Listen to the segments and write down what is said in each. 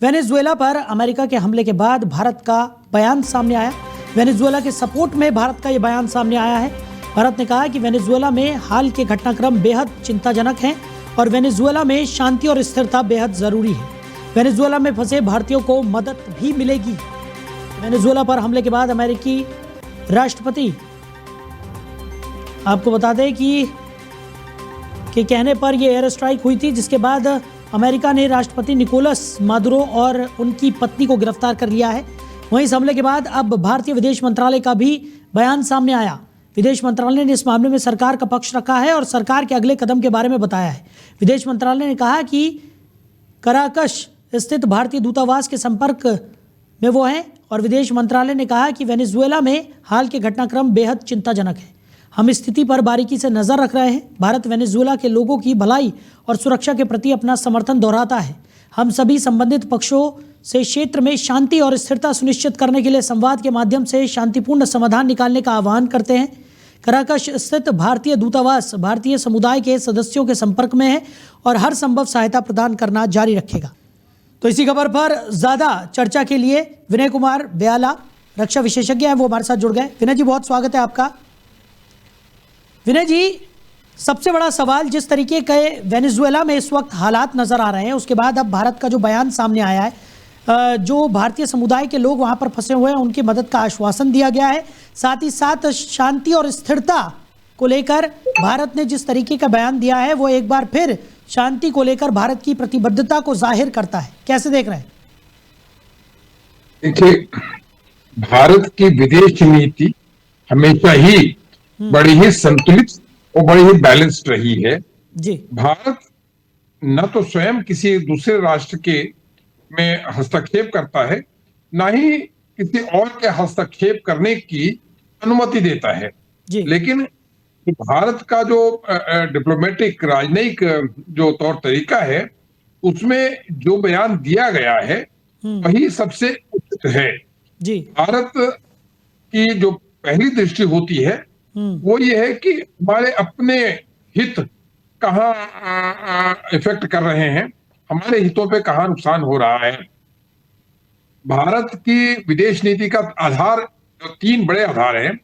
Venezuela पर America के हमले के बाद भारत का बयान सामने आया। वेनेजुएला के सपोर्ट में भारत का ये बयान सामने आया है। भारत ने कहा कि वेनेजुएला में हाल के घटनाक्रम बेहद चिंताजनक हैं और वेनेजुएला में शांति और स्थिरता बेहद जरूरी है। वेनेजुएला में फंसे भारतीयों को मदद भी मिलेगी। वेनेजुएला पर हमले के बाद अमेरिकी राष्ट्रपति, आपको बता दें कि कहने पर यह एयर स्ट्राइक हुई थी, जिसके बाद अमेरिका ने राष्ट्रपति निकोलस मादुरो और उनकी पत्नी को गिरफ्तार कर लिया है। वहीं इस हमले के बाद अब भारतीय विदेश मंत्रालय का भी बयान सामने आया। विदेश मंत्रालय ने इस मामले में सरकार का पक्ष रखा है और सरकार के अगले कदम के बारे में बताया है। विदेश मंत्रालय ने कहा कि कराकश स्थित भारतीय दूतावास के संपर्क में वो हैं और विदेश मंत्रालय ने कहा कि वेनेजुएला में हाल के घटनाक्रम बेहद चिंताजनक है। हम स्थिति पर बारीकी से नजर रख रहे हैं। भारत वेनेजुएला के लोगों की भलाई और सुरक्षा के प्रति अपना समर्थन दोहराता है। हम सभी संबंधित पक्षों से क्षेत्र में शांति और स्थिरता सुनिश्चित करने के लिए संवाद के माध्यम से शांतिपूर्ण समाधान निकालने का आह्वान करते हैं। कराकश स्थित भारतीय दूतावास भारतीय समुदाय के सदस्यों के संपर्क में है और हर संभव सहायता प्रदान करना जारी रखेगा। तो इसी खबर पर ज्यादा चर्चा के लिए विनय कुमार ब्याला, रक्षा विशेषज्ञ हैं, वो हमारे साथ जुड़ गए। विनय जी, बहुत स्वागत है आपका। विनय जी, सबसे बड़ा सवाल, जिस तरीके के वेनेजुएला में इस वक्त हालात नजर आ रहे हैं, उसके बाद अब भारत का जो बयान सामने आया है, जो भारतीय समुदाय के लोग वहां पर फंसे हुए हैं उनकी मदद का आश्वासन दिया गया है। साथ ही साथ शांति और स्थिरता को लेकर भारत ने जिस तरीके का बयान दिया है, वो एक बार फिर शांति को लेकर भारत की प्रतिबद्धता को जाहिर करता है। कैसे देख रहे हैं? देखिए, भारत की विदेश नीति हमेशा ही बड़ी ही संतुलित और बड़ी ही बैलेंस्ड रही है जी। भारत न तो स्वयं किसी दूसरे राष्ट्र के में हस्तक्षेप करता है, न ही किसी और के हस्तक्षेप करने की अनुमति देता है जी। लेकिन भारत का जो डिप्लोमेटिक राजनयिक जो तौर तरीका है, उसमें जो बयान दिया गया है वही सबसे उचित है जी। भारत की जो पहली दृष्टि होती है वो ये है कि हमारे अपने हित कहाँ इफेक्ट कर रहे हैं, हमारे हितों पे कहाँ नुकसान हो रहा है। भारत की विदेश नीति का आधार, जो तीन बड़े आधार हैं,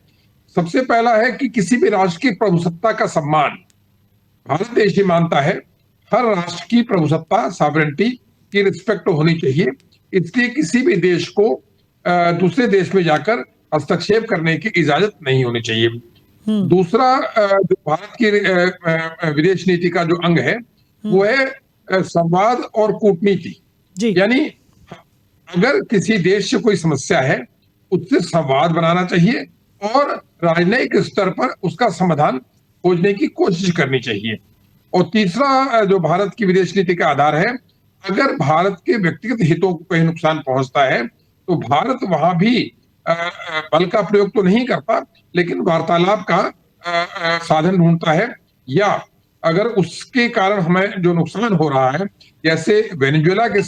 सबसे पहला है कि किसी भी राष्ट्र की प्रभुसत्ता का सम्मान। भारत देश ही मानता है हर राष्ट्र की प्रभुसत्ता, सॉवरेनिटी की रिस्पेक्ट होनी चाहिए, इसलिए किसी भी देश को दूसरे देश में जाकर हस्तक्षेप करने की इजाजत नहीं होनी चाहिए। दूसरा जो भारत की विदेश नीति का जो अंग है वो है संवाद और कूटनीति। यानी अगर किसी देश से कोई समस्या है, उससे संवाद बनाना चाहिए और राजनयिक स्तर पर उसका समाधान खोजने की कोशिश करनी चाहिए। और तीसरा जो भारत की विदेश नीति का आधार है, अगर भारत के व्यक्तिगत हितों को कहीं नुकसान पहुंचता है तो भारत वहां भी बल का प्रयोग तो नहीं करता, लेकिन वार्तालाप का साधन ढूंढता है, या अगर उसके कारण हमें जो नुकसान हो रहा है, जैसे वेनेजुएला के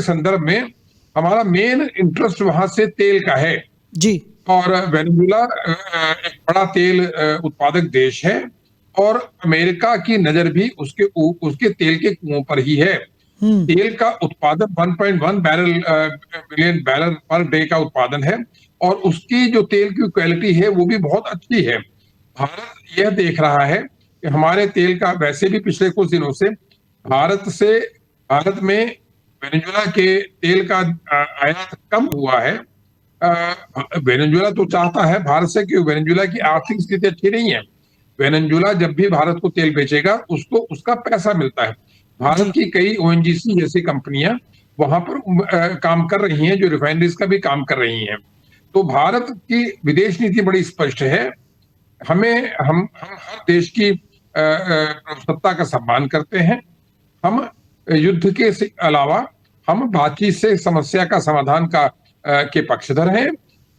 संदर्भ में हमारा मेन इंटरेस्ट वहां से तेल का है जी। और वेनेजुएला एक बड़ा तेल उत्पादक देश है और अमेरिका की नजर भी उसके तेल के कुओं पर ही है। तेल का उत्पादन 1.1 बिलियन बैरल पर डे का उत्पादन है और उसकी जो तेल की क्वालिटी है वो भी बहुत अच्छी है। भारत यह देख रहा है कि हमारे तेल का, वैसे भी पिछले कुछ दिनों से भारत में वेनेजुएला के तेल का आयात कम हुआ है। वेनेजुएला तो चाहता है भारत से कि वेनेजुएला की आर्थिक स्थिति अच्छी नहीं है। वेनेजुएला जब भी भारत को तेल बेचेगा उसको उसका पैसा मिलता है। भारत की कई ओएनजीसी जैसी कंपनियां वहां पर काम कर रही हैं, जो रिफाइनरीज का भी काम कर रही हैं। तो भारत की विदेश नीति बड़ी स्पष्ट है। हम हर देश की प्रभुसत्ता का सम्मान करते हैं। हम युद्ध के अलावा हम बातचीत से समस्या का समाधान के पक्षधर हैं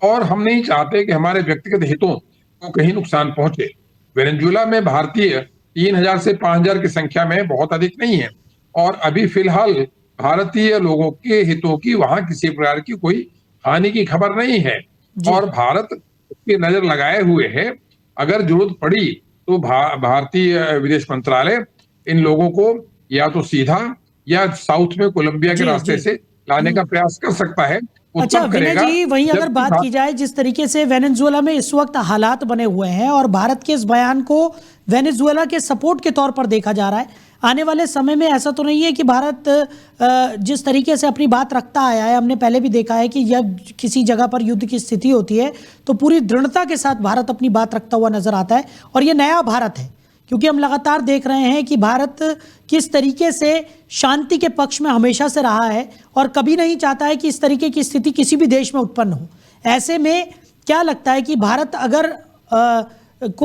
और हम नहीं चाहते कि हमारे व्यक्तिगत हितों को कहीं नुकसान पहुंचे। वेनेजुएला में भारतीय 3000 से 5000 की संख्या में बहुत अधिक नहीं है और अभी फिलहाल भारतीय लोगों के हितों की वहां किसी प्रकार की कोई हानि की खबर नहीं है और भारत उसकी नजर लगाए हुए है। अगर जरूरत पड़ी तो भारतीय विदेश मंत्रालय इन लोगों को या तो सीधा या साउथ में कोलंबिया के जी रास्ते जी। से लाने का प्रयास कर सकता है, वो अच्छा तब विनय करेगा जी, वहीं अगर जब बात की जाए जिस तरीके से वेनेजुएला में इस वक्त हालात बने हुए हैं और भारत के इस बयान को वेनेजुएला के सपोर्ट के तौर पर देखा जा रहा है, आने वाले समय में ऐसा तो नहीं है कि भारत जिस तरीके से अपनी बात रखता आया है, हमने पहले भी देखा है कि जब किसी जगह पर युद्ध की स्थिति होती है तो पूरी दृढ़ता के साथ भारत अपनी बात रखता हुआ नजर आता है, और ये नया भारत है क्योंकि हम लगातार देख रहे हैं कि भारत किस तरीके से शांति के पक्ष में हमेशा से रहा है और कभी नहीं चाहता है कि इस तरीके की स्थिति किसी भी देश में उत्पन्न हो। ऐसे में क्या लगता है कि भारत अगर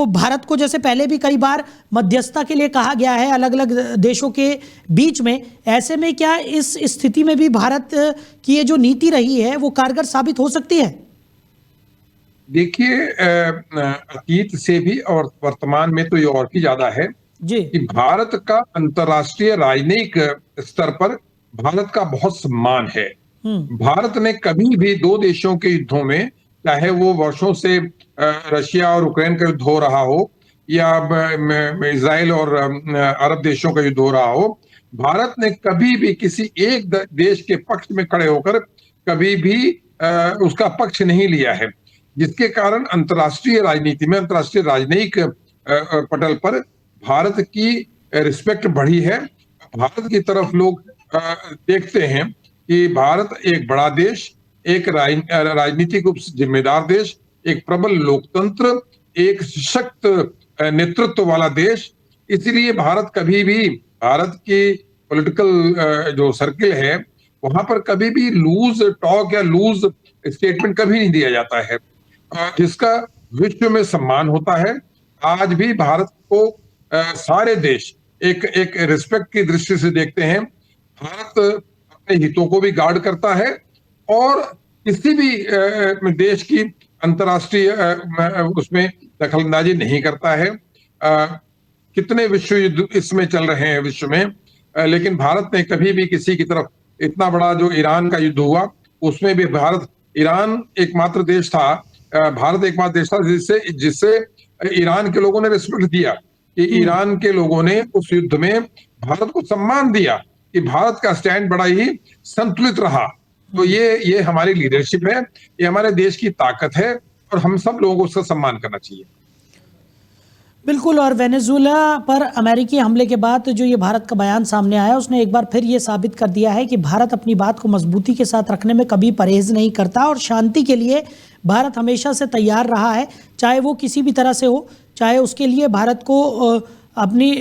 भारत को जैसे पहले भी कई बार मध्यस्थता के लिए कहा गया है अलग अलग देशों के बीच में, ऐसे में क्या इस स्थिति में भी भारत की ये जो नीति रही है वो कारगर साबित हो सकती है? देखिए, अतीत से भी और वर्तमान में तो ये और भी ज्यादा है जी कि भारत का अंतर्राष्ट्रीय राजनयिक स्तर पर भारत का बहुत सम्मान है। भारत ने कभी भी दो देशों के युद्धों में, चाहे वो वर्षों से रशिया और यूक्रेन का युद्ध हो रहा हो या इजराइल और अरब देशों का युद्ध हो रहा हो, भारत ने कभी भी किसी एक देश के पक्ष में खड़े होकर कभी भी उसका पक्ष नहीं लिया है, जिसके कारण अंतर्राष्ट्रीय राजनीति में, अंतर्राष्ट्रीय राजनयिक पटल पर भारत की रिस्पेक्ट बढ़ी है। भारत की तरफ लोग देखते हैं कि भारत एक बड़ा देश, एक राजनीतिक रूप से जिम्मेदार देश, एक प्रबल लोकतंत्र, एक सशक्त नेतृत्व वाला देश। इसलिए भारत कभी भी, भारत की पॉलिटिकल जो सर्किल है वहां पर कभी भी लूज टॉक या लूज स्टेटमेंट कभी नहीं दिया जाता है, जिसका विश्व में सम्मान होता है। आज भी भारत को सारे देश एक रिस्पेक्ट की दृष्टि से देखते हैं। भारत अपने हितों को भी गार्ड करता है और किसी भी देश की अंतर्राष्ट्रीय उसमें दखलंदाजी नहीं करता है। कितने विश्व युद्ध इसमें चल रहे हैं विश्व में, लेकिन भारत ने कभी भी किसी की तरफ, इतना बड़ा जो ईरान का युद्ध हुआ उसमें भी ईरान एकमात्र देश था, भारत एकमात्र देश था जिससे ईरान के लोगों ने रिस्पेक्ट दिया, कि ईरान के लोगों ने उस युद्ध में भारत को सम्मान दिया, कि भारत का स्टैंड बड़ा ही संतुलित रहा। तो ये हमारी लीडरशिप है, ये हमारे देश की ताकत है और हम सब लोगों को उसका सम्मान करना चाहिए। बिल्कुल, और वेनेजुएला पर अमेरिकी हमले के बाद जो ये भारत का बयान सामने आया, उसने एक बार फिर ये साबित कर दिया है कि भारत अपनी बात को मजबूती के साथ रखने में कभी परहेज नहीं करता और शांति के लिए भारत हमेशा से तैयार रहा है, चाहे वो किसी भी तरह से हो, चाहे उसके लिए भारत को अपनी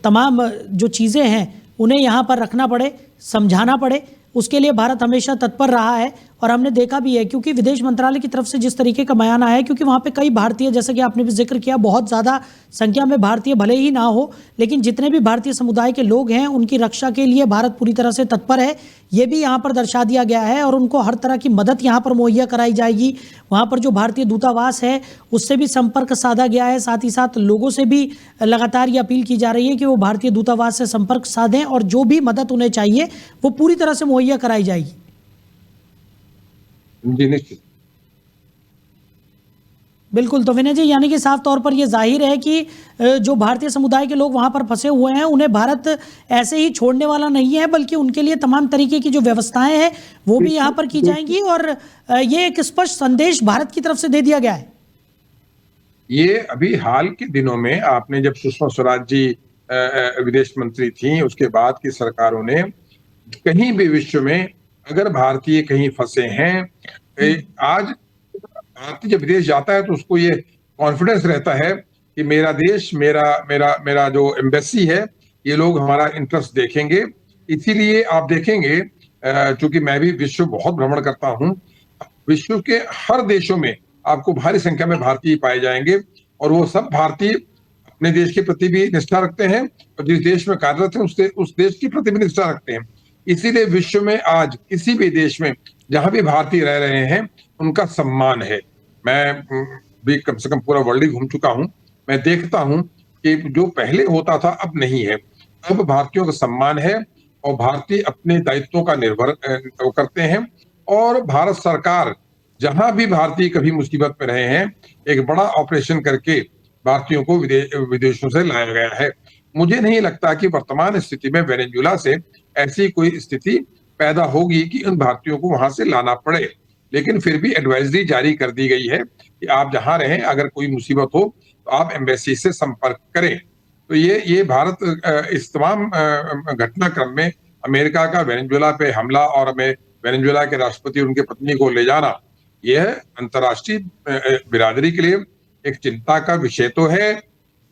तमाम जो चीज़ें हैं उन्हें यहाँ पर रखना पड़े, समझाना पड़े, उसके लिए भारत हमेशा तत्पर रहा है। और हमने देखा भी है क्योंकि विदेश मंत्रालय की तरफ से जिस तरीके का बयान आया है, क्योंकि वहाँ पे कई भारतीय, जैसे कि आपने भी जिक्र किया, बहुत ज़्यादा संख्या में भारतीय भले ही ना हो, लेकिन जितने भी भारतीय समुदाय के लोग हैं उनकी रक्षा के लिए भारत पूरी तरह से तत्पर है, ये भी यहाँ पर दर्शा दिया गया है और उनको हर तरह की मदद यहाँ पर मुहैया कराई जाएगी। वहाँ पर जो भारतीय दूतावास है उससे भी संपर्क साधा गया है, साथ ही साथ लोगों से भी लगातार ये अपील की जा रही है कि वो भारतीय दूतावास से संपर्क साधें और जो भी मदद उन्हें चाहिए वो पूरी तरह से मुहैया कराई जाएगी। जी निश्चित, बिल्कुल। तो विनय जी, यानी कि साफ तौर पर यह जाहिर है कि जो भारतीय समुदाय के लोग वहां पर फंसे हुए हैं उन्हें भारत ऐसे ही छोड़ने वाला नहीं है, बल्कि उनके लिए तमाम तरीके की जो व्यवस्थाएं हैं वो भी यहां पर की जाएंगी और ये एक स्पष्ट संदेश भारत की तरफ से दे दिया गया है। ये अभी हाल के दिनों में आपने जब सुषमा स्वराज जी विदेश मंत्री थी, उसके बाद की सरकारों ने कहीं भी विश्व में अगर भारतीय कहीं फंसे हैं, आज भारतीय जब विदेश जाता है तो उसको ये कॉन्फिडेंस रहता है कि मेरा देश, मेरा जो एम्बेसी है, ये लोग हमारा इंटरेस्ट देखेंगे। इसीलिए आप देखेंगे, चूंकि मैं भी विश्व बहुत भ्रमण करता हूं, विश्व के हर देशों में आपको भारी संख्या में भारतीय पाए जाएंगे और वो सब भारतीय अपने देश के प्रति भी निष्ठा रखते हैं और जिस देश में कार्यरत है उस देश के प्रति भी निष्ठा रखते हैं। इसीलिए विश्व में आज किसी भी देश में जहां भी भारतीय रह रहे हैं उनका सम्मान है। मैं भी कम से कम पूरा वर्ल्ड ही घूम चुका हूं, मैं देखता हूं कि जो पहले होता था अब नहीं है। अब भारतीयों का सम्मान है और भारतीय अपने दायित्वों का निर्भर करते हैं और भारत सरकार जहां भी भारतीय कभी मुसीबत में रहे हैं, एक बड़ा ऑपरेशन करके भारतीयों को विदेशों से लाया गया है। मुझे नहीं लगता कि वर्तमान स्थिति में वेनेजुएला से ऐसी कोई स्थिति पैदा होगी कि उन भारतीयों को वहां से लाना पड़े। लेकिन फिर भी एडवाइजरी जारी कर दी गई है कि आप जहां रहें, अगर कोई मुसीबत हो तो आप एम्बेसी से संपर्क करें। तो ये भारत इस तमाम घटनाक्रम में अमेरिका का वेनेजुएला पे हमला और हमें वेनेजुएला के राष्ट्रपति और उनके पत्नी को ले जाना, यह अंतर्राष्ट्रीय बिरादरी के लिए एक चिंता का विषय तो है।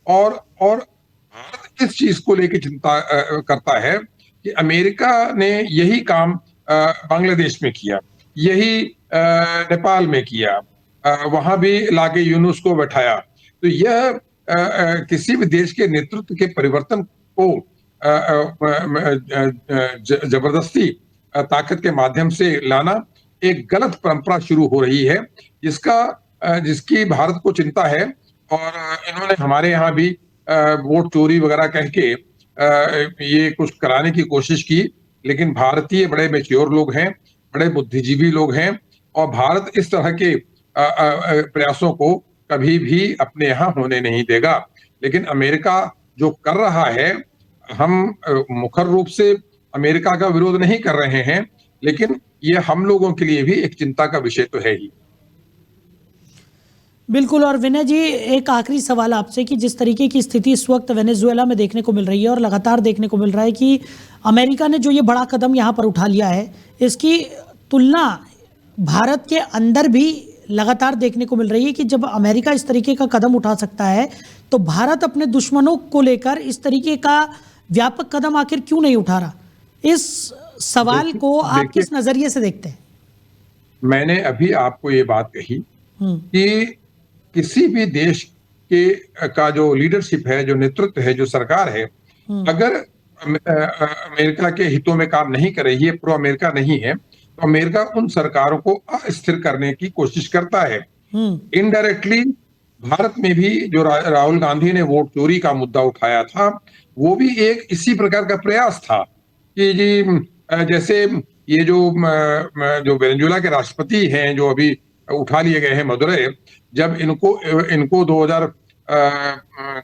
और भारत इस चीज को लेकर चिंता करता है कि अमेरिका ने यही काम बांग्लादेश में किया, यही नेपाल में किया, वहां भी लाके यूनुस को बैठाया। तो यह किसी भी देश के नेतृत्व के परिवर्तन को जबरदस्ती ताकत के माध्यम से लाना एक गलत परंपरा शुरू हो रही है, जिसकी भारत को चिंता है। और इन्होंने हमारे यहाँ भी वोट चोरी वगैरह कह के ये कुछ कराने की कोशिश की, लेकिन भारतीय बड़े मैच्योर लोग हैं, बड़े बुद्धिजीवी लोग हैं, और भारत इस तरह के प्रयासों को कभी भी अपने यहाँ होने नहीं देगा। लेकिन अमेरिका जो कर रहा है, हम मुखर रूप से अमेरिका का विरोध नहीं कर रहे हैं, लेकिन ये हम लोगों के लिए भी एक चिंता का विषय तो है ही। बिल्कुल। और विनय जी, एक आखिरी सवाल आपसे कि जिस तरीके की स्थिति इस वक्त वेनेजुएला में देखने को मिल रही है और लगातार देखने को मिल रहा है कि अमेरिका ने जो ये बड़ा कदम यहाँ पर उठा लिया है, इसकी तुलना भारत के अंदर भी लगातार देखने को मिल रही है कि जब अमेरिका इस तरीके का कदम उठा सकता है तो भारत अपने दुश्मनों को लेकर इस तरीके का व्यापक कदम आखिर क्यों नहीं उठा रहा? इस सवाल को आप किस नजरिए से देखते हैं? मैंने अभी आपको ये बात कही कि किसी भी देश का जो लीडरशिप है, जो नेतृत्व है, जो सरकार है, अगर अमेरिका के हितों में काम नहीं कर रही है, प्रो अमेरिका नहीं है, तो अमेरिका उन सरकारों को अस्थिर करने की कोशिश करता है। इनडायरेक्टली भारत में भी जो राहुल गांधी ने वोट चोरी का मुद्दा उठाया था, वो भी एक इसी प्रकार का प्रयास था कि जी जैसे ये जो वेनेजुएला के राष्ट्रपति हैं, जो अभी उठा लिए गए हैं मदुरै, जब इनको 2000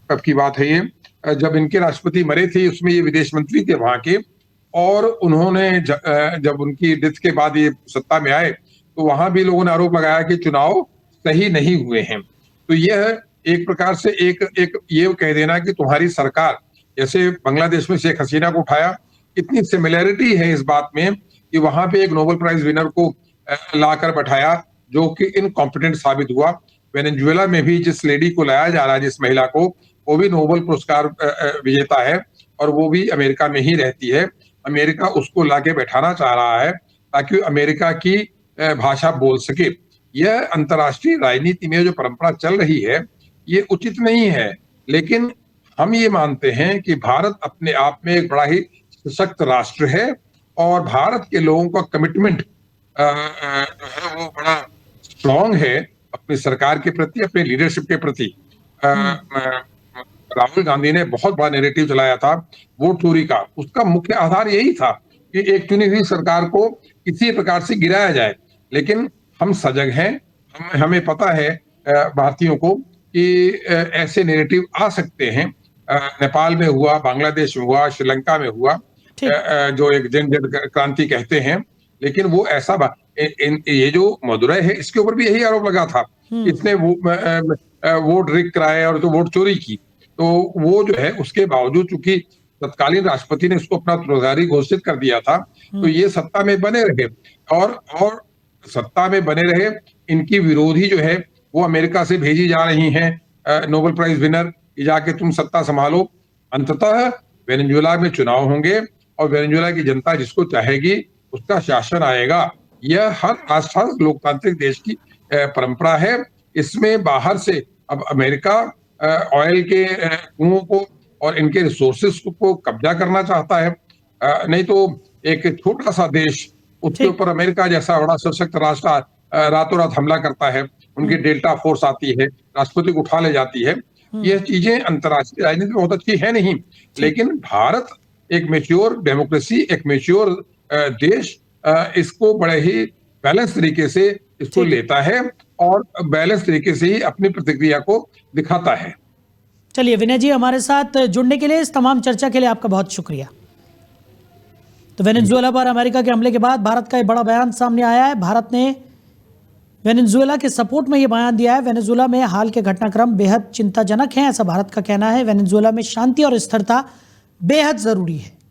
कब की बात है ये, जब इनके राष्ट्रपति मरे थे, उसमें ये विदेश मंत्री थे वहां के, और उन्होंने जब उनकी डेथ के बाद ये सत्ता में आए तो वहां भी लोगों ने आरोप लगाया कि चुनाव सही नहीं हुए हैं। तो यह एक प्रकार से एक ये कह देना कि तुम्हारी सरकार, जैसे बांग्लादेश में शेख हसीना को उठाया, इतनी सिमिलैरिटी है इस बात में कि वहां पे एक नोबेल प्राइज विनर को लाकर बैठाया जो कि इनकॉम्पिटेंट साबित हुआ। वेनेजुएला में भी जिस लेडी को लाया जा रहा है, जिस महिला को, वो भी नोबेल पुरस्कार विजेता है और वो भी अमेरिका में ही रहती है। अमेरिका उसको लाके बैठाना चाह रहा है ताकि अमेरिका की भाषा बोल सके। यह अंतर्राष्ट्रीय राजनीति में जो परंपरा चल रही है, ये उचित नहीं है। लेकिन हम ये मानते हैं कि भारत अपने आप में एक बड़ा ही सशक्त राष्ट्र है और भारत के लोगों का कमिटमेंट जो है वो बड़ा स्ट्रॉन्ग है अपनी सरकार के प्रति, अपने लीडरशिप के प्रति। राहुल गांधी ने बहुत बड़ा नैरेटिव चलाया था वोट चोरी का। उसका मुख्य आधार यही था कि एक चुनी हुई सरकार को किसी प्रकार से गिराया जाए। लेकिन हम सजग हैं, हमें पता है भारतीयों को कि ऐसे नैरेटिव आ सकते हैं। नेपाल में हुआ, बांग्लादेश में हुआ, श्रीलंका में हुआ, जो एक जेन जेड क्रांति कहते हैं। लेकिन वो ऐसा ये जो मदुरै है, इसके ऊपर भी यही आरोप लगा था, इसने वोट रिग कराए और तो वोट चोरी की। तो वो जो है, उसके बावजूद चूंकि तत्कालीन राष्ट्रपति ने उसको अपना उत्तराधिकारी घोषित कर दिया था, तो ये सत्ता में बने रहे और सत्ता में बने रहे। इनकी विरोधी जो है वो अमेरिका से भेजी जा रही हैं नोबेल प्राइज विनर कि जाके तुम सत्ता संभालो। अंततः वेनेजुएला में चुनाव होंगे और वेनेजुएला की जनता जिसको चाहेगी उसका शासन आएगा। यह हर राष्ट्र लोकतांत्रिक देश की परंपरा है। इसमें बाहर से अब अमेरिका ऑयल के कुओं को और इनके रिसोर्सेस को कब्जा करना चाहता है। नहीं तो एक छोटा सा देश, उसके ऊपर अमेरिका जैसा बड़ा सशक्त राष्ट्र रातों रात हमला करता है, उनकी डेल्टा फोर्स आती है, राष्ट्रपति को उठा ले जाती है। यह चीजें अंतर्राष्ट्रीय राजनीति में बहुत अच्छी है नहीं। लेकिन भारत एक मैच्योर डेमोक्रेसी, एक मैच्योर देश, इसको बड़े ही बैलेंस तरीके से इसको लेता है और बैलेंस तरीके से ही अपनी प्रतिक्रिया को दिखाता है। चलिए विनय जी, हमारे साथ जुड़ने के लिए, इस तमाम चर्चा के लिए आपका बहुत शुक्रिया। तो वेनेजुएला पर अमेरिका के हमले के बाद भारत का एक बड़ा बयान सामने आया है। भारत ने वेनेजुएला के सपोर्ट में यह बयान दिया है। वेनेजुएला में हाल के घटनाक्रम बेहद चिंताजनक हैं, ऐसा भारत का कहना है। वेनेजुएला में शांति और स्थिरता बेहद जरूरी है।